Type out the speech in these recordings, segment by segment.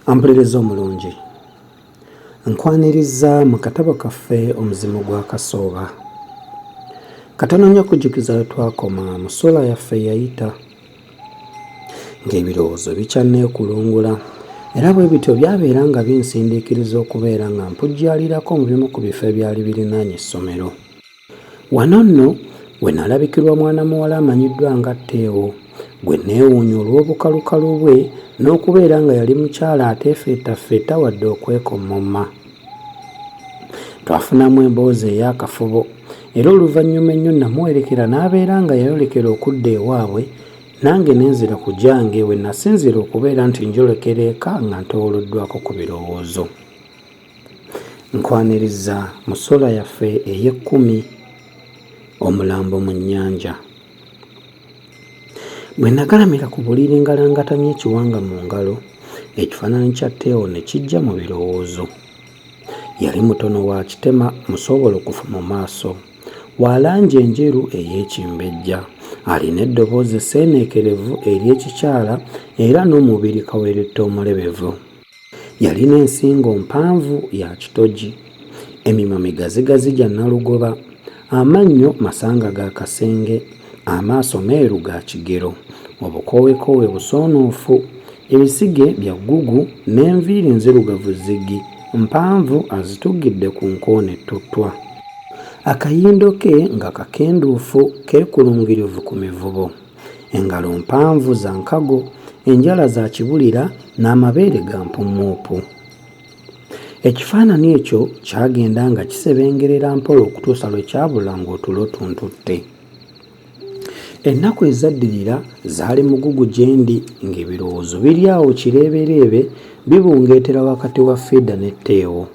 Ampuliriza omulungi, nkwaniriza mu katabo kaffe omuzimu gwa Kasooba. Katono nnyo kujjukiza we twakoma mu ssuula yaffe yayita, ng'ebirowoozo bikyanneekulungula era bwe bityo byabeera nga binsindiikiriza okubeera nga mpujjaalirako mu bimu ku bifo ebyali birinaanye essomero. Wano nno we nalabikirwa mwana muwala amanyiddwa nga Teo, gwe neewuunya olw'obukalukalu bwe n'okubeera nga yali mukyala ateefeetafeeta wadde okwekomomma. Twafunamu emboozi ey'akafubo era oluvannyuma ennyo namuwerekera n'abeera nga yayolekera okudda ewaabwe, nange nenzira ku gyange we nasinzira okubeera nti njolekera eka nga ntowoloddwako ku birowoozo. Nkwaniriza mu ssuula yaffe ey'ekkumi, omulambo mu nnyanja. Bwe nagalamira ku buliri ngalangatamya ekiwanga mu ngalo, ekifaananyi kya Teo ne kijja mu birowoozo. Yali mutono wa kitema musoobolokufu mu maaso, wa langi enjeru ey'ekimbejja, alina eddoboozi esseeneekerevu ery'ekikyala era n'omubiri kaweeretta omulebevu. Yalina ensingo mpanvu ya kitogi, emimwa migazigazi gya nalugoba, amannyo masanga ga kasenge, amaaso meeru ga kigero, obukowekowe busoonoofu, ebisige bya ggugu n'enviiri nzirugavu ziggi mpanvu azituggidde ku nkoona ettuttwa. Akayindo ke nga kakenduufu keekulungirivu ku mivubo, engalo mpanvu za nkago, enjala za kibulira n'amabeere ga mpumuupu. Ekifaananyi ekyo kyagenda nga kisebengerera mpola okutuusa lwe kyabula ng'otulo tuntutte. Ennaku ezaddirira zaali mugugu gye ndi ng'ebirowoozo biri awo kireebereebe bibungeetera wakati wa Fiida ne Teo.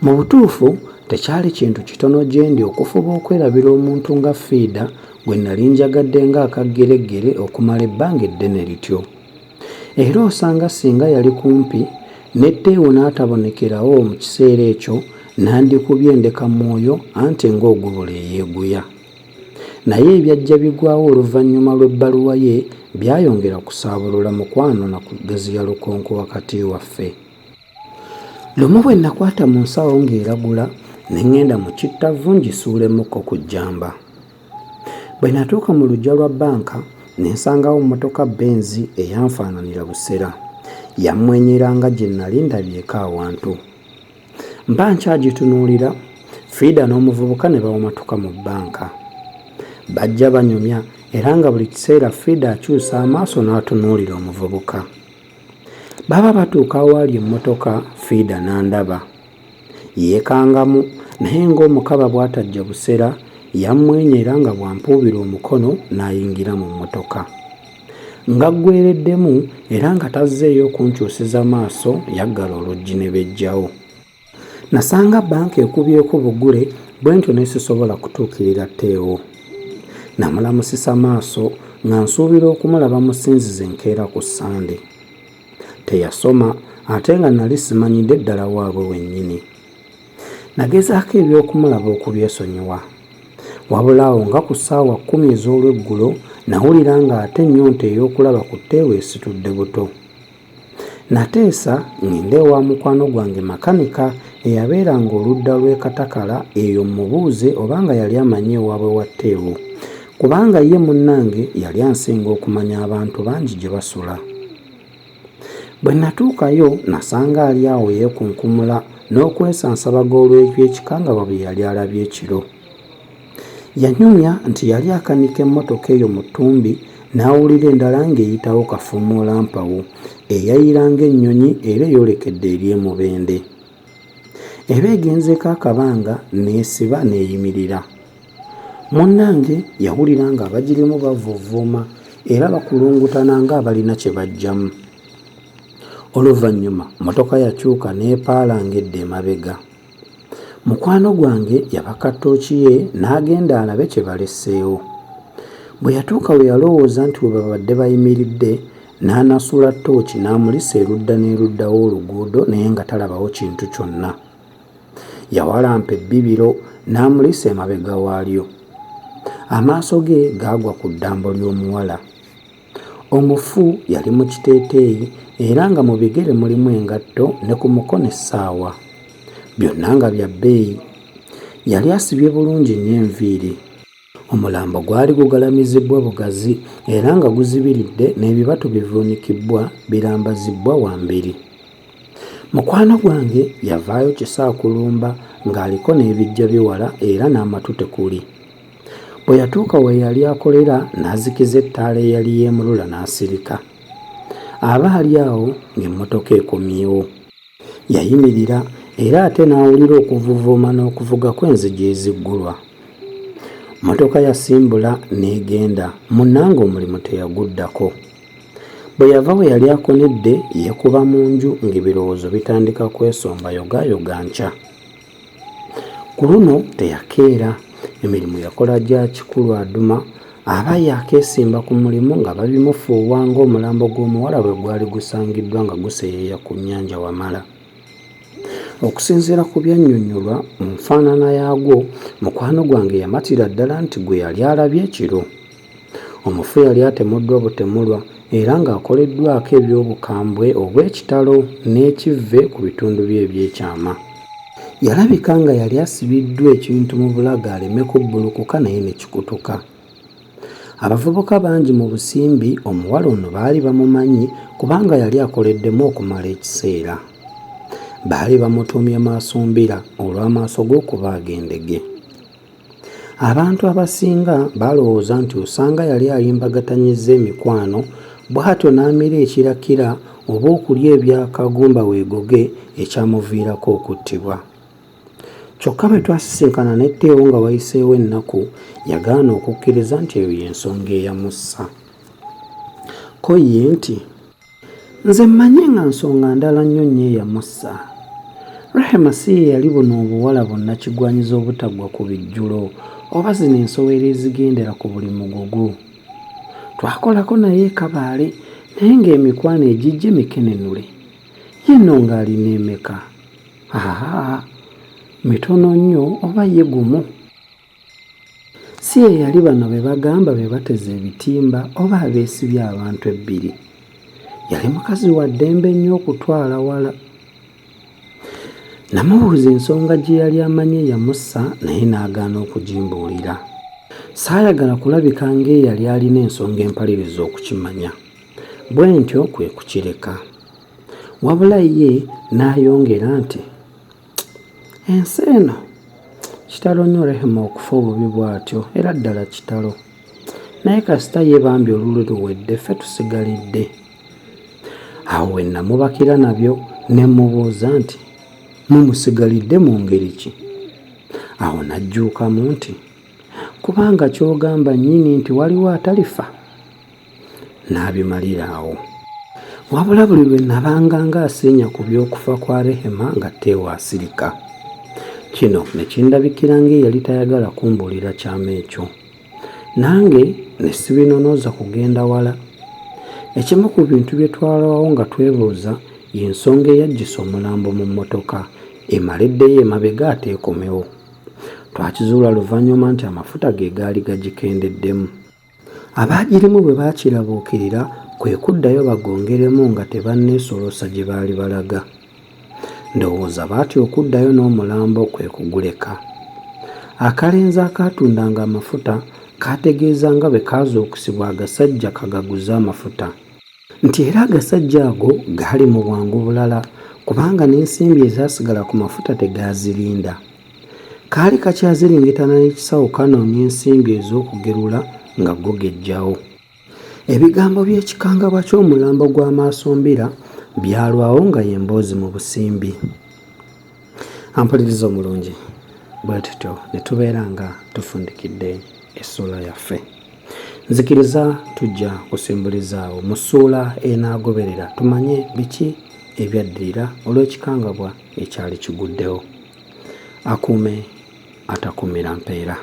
Mu butuufu tekyali kintu kitono gye ndi okufuba okwerabira omuntu nga Fiida gwe nali njagadde ng'akaggereggere okumala ebbanga eddene lityo. Era osanga singa yali kumpi ne Teo n'atabonekerawo mu kiseera ekyo nandikubye ndeka mwoyo anti ng'ogubula eyeeguya. Naye ebyajja bigwawo oluvannyuma lw'ebbaluwa ye byayongera kusaabulula mukwano na kugaziya lukonko wakati waffe. Lumu bwe nakwata mu nsawo ng'eragula ne ŋŋenda mu kittavu ngisuulemukko ku jjamba. Bwe natuuka mu luggya lwa bbanka ne nsangawo mmotoka Benzi eyanfaananira busera, yammwenyeranga gye nali ndabyeko awantu. Mba nkyagitunuulira, Fiida n'omuvubuka ne bawomatuka mu bbanka. Bajja banyumya era nga buli kiseera Fiida akyusa amaaso n'atunuulira omuvubuka. Baba batuuka awaali emmotoka, Fiida n'andaba. Yeekangamu naye ng'omukaba bw'atajja busera, yammwenyera nga bw'ampuubira omukono n'ayingira mu mmotoka. Nga ggwereddemu era nga tazzeeyo kunkyusiza maaso, yaggala oluggi ne bejjawo. Nasanga bbanka ekubyeko bugule bwe ntyo ne sisobola kutuukirira Teo. Namulamusisa maaso nga nsuubira okumulaba mu ssinzizo enkeera ku Sande. Teyasoma ate nga nali simanyidde ddala waabwe wennyini. Nagezaako ebyokumulaba okubyesonyiwa, wabula awo nga ku ssaawa 10 ez'olweggulo nawulira nga ate ennyonta ey'okulaba ku Teo esitudde buto. Nateesa ŋŋende ewa mukwano gwange makanika eyabeeranga oludda lw'e Katakala eyo mubuuze obanga yali amanyi ewaabwe wa Teo, kubanga ye munnange yali ansinga okumanya abantu bangi gye basula. Bwe natuukayo nasanga ali awo yeekunkumula n'okwesansabaga olw'ebyekikangabwa bye yali alabye ekiro. Yanyumya nti yali akanika emmotoka eyo mu ttumbi n'awulira endala ng'eyitawo kafuumuulampawu eyayira ng'ennyonyi era eyolekedde eri emubende. Eba egenzeeko akabanga n'esiba n'eyimirira. Munnange yawulira nga abagirimu bavuvuma era bakulungutana ng'abalina kye bajjamu. Oluvannyuma mmotoka yakyuka n'epaala ng'edda emabega. Mukwano gwange yabaka ttooki ye n'agenda alabe kye balesseewo. Bwe yatuuka we yalowooza nti we babadde bayimiridde n'anasula ttooki n'amulisa erudda n'eruddawo oluguudo naye nga talabawo kintu kyonna. Yawalampa ebbibiro n'amulisa emabega waalyo. Amaaso ge gaagwa ku ddambo ly'omuwala. Omufu yali mu kiteeteeyi era nga mu bigere mulimu engatto ne ku mukono essaawa, byonna nga bya bbeeyi. Yali asibye bulungi nnyo enviiri. Omulambo gwali gugalamizibbwa bugazi era nga guzibiridde n'ebibatu bivuunikibbwa birambazibbwa wambiri. Mukwano gwange yavaayo kisaakulumba ng'aliko n'ebijja biwala era n'amatu tekuli. Bwe yatuuka we yali akolera n'azikiza ettaala eyali yeemulula n'asirika. Aba ali awo ng'emmotoka ekomyewo. Yayimirira era ate n'awulira okuvuvuuma n'okuvuga kw'enzigi eziggulwa. Mmotoka yasimbula n'egenda, munnange omulimu teyaguddako. Bwe yava we yali akonedde yeekuba mu nju ng'ebirowoozo bitandika kwesomba yogayoga nkya. Ku luno teyakeera, emirimu yakola gya kikulu aduma, aba yakeesimba ku mulimu nga babimufuuwa ng'omulambo gw'omuwala bwe gwali gusangiddwa nga guseeyeeya ku nnyanja Wamala. Okusinziira ku byannyonnyolwa mu nfaanana yaagwo, mukwano gwange yamatira ddala nti gwe yali alabye ekiro. Omufu yali atemuddwa butemulwa era ng'akoleddwako eby'obukambwe obw'ekitalo n'ekivve ku bitundu bye eby'ekyama. Yalabika nga yali asibiddwa ekintu mu bulago aleme kubbulukuka naye ne kikutuka. Abavubuka bangi mu Busimbi omuwala ono baali bamumanyi kubanga yali akoleddemu okumala ekiseera. Baali bamutuumye Maasumbira olw'amaaso g'okubaaga endege. Abantu abasinga balowooza nti osanga yali ayimbagatanyizza emikwano bw'atyo n'amira ekirakira oba okulya ebyakagumba weegoge ekyamuviirako okuttibwa. Kyokka bwe twasisinkana ne Teo nga wayiseewo ennaku, yagaana okukkiriza nti eyo y'ensonga eyamussa. Ko ye nti, nze mmanyi nga nsonga ndala nnyo nnyo eyamussa. Rehema si ye yali buno obuwala bonna kigwanyiza obutaggwa ku bijjulo oba zino ensowera ezigendera ku buli mugugu. Twakolako naye kabaale naye ng'emikwano egijje mikenenule. Ye nno ng'alina emeka? Mitono nnyo oba ye gumu. Si ye yali bano be bagamba be bateze ebitimba oba abeesibye abantu ebbiri. Yali mukazi wa ddembe nnyo okutwala wala. Namubuuza ensonga gye yali amanyi eyamussa naye n'agaana okugimbuulira. Saayagala kulabika ng'eyali alina ensonga empaliriza okukimanya. Bwe ntyo kwe kukireka. Wabula ye n'ayongera nti, ensi eno kitalo nnyo Rehema okufa obubi bw'atyo era ddala kitalo. Naye kasita ye bambi olulwe luwedde ffe tusigalidde. Awo we namubakira nabyo ne mubuuza nti, mumusigalidde mu ngeri ki? Awo n'ajjuukamu nti, kubanga ky'ogamba nnyini nti waliwo atalifa. N'abimalira awo. Wabula buli lwe nabanga ng'aseenya ku by'okufa kwa Rehema nga Teo asirika. Kino ne kindabikira ng'eyali tayagala kumbuulira kyama ekyo. Nange ne sibinonooza kugenda wala. Ekimu ku bintu bye twalwawo nga twebuuza y'ensonga eyajjisa omulambo mu mmotoka emaleddeyo emabega ate ekomewo. Twakizuula luvannyuma nti amafuta ge gaali gagikendeddemu. Abaagirimu bwe baakirabuukirira kwe kuddayo bagongeremu nga tebanneesoloosa gye baali balaga. Ndowooza baatya okuddayo n'omulambo kwe kuguleka. Akalenzi akaatundanga amafuta kaategeeza nga bwe kaazuukusibwa agasajja kagaguza amafuta. Nti era agasajja ago gaali mu bwangu bulala kubanga n'ensimbi ezaasigala ku mafuta tegaazirinda. Kaali kakyaziringitana n'ekisawo kanoonya ensimbi ez'okugerula nga go gejjawo. Ebigambo by'ekikangabwa ky'omulambo gwa Maasumbira byalwawo nga y'emboozi mu Busimbi. Ampuliriza omulungi, bwe tutyo ne tubeera nga tufundikidde essuula yaffe. Nzikiriza tujja kusimbuliza awo mu ssuula enaagoberera tumanye biki ebyaddirira olw'ekikangabwa ekyali kiguddewo. Akuume atakuumira mpeera.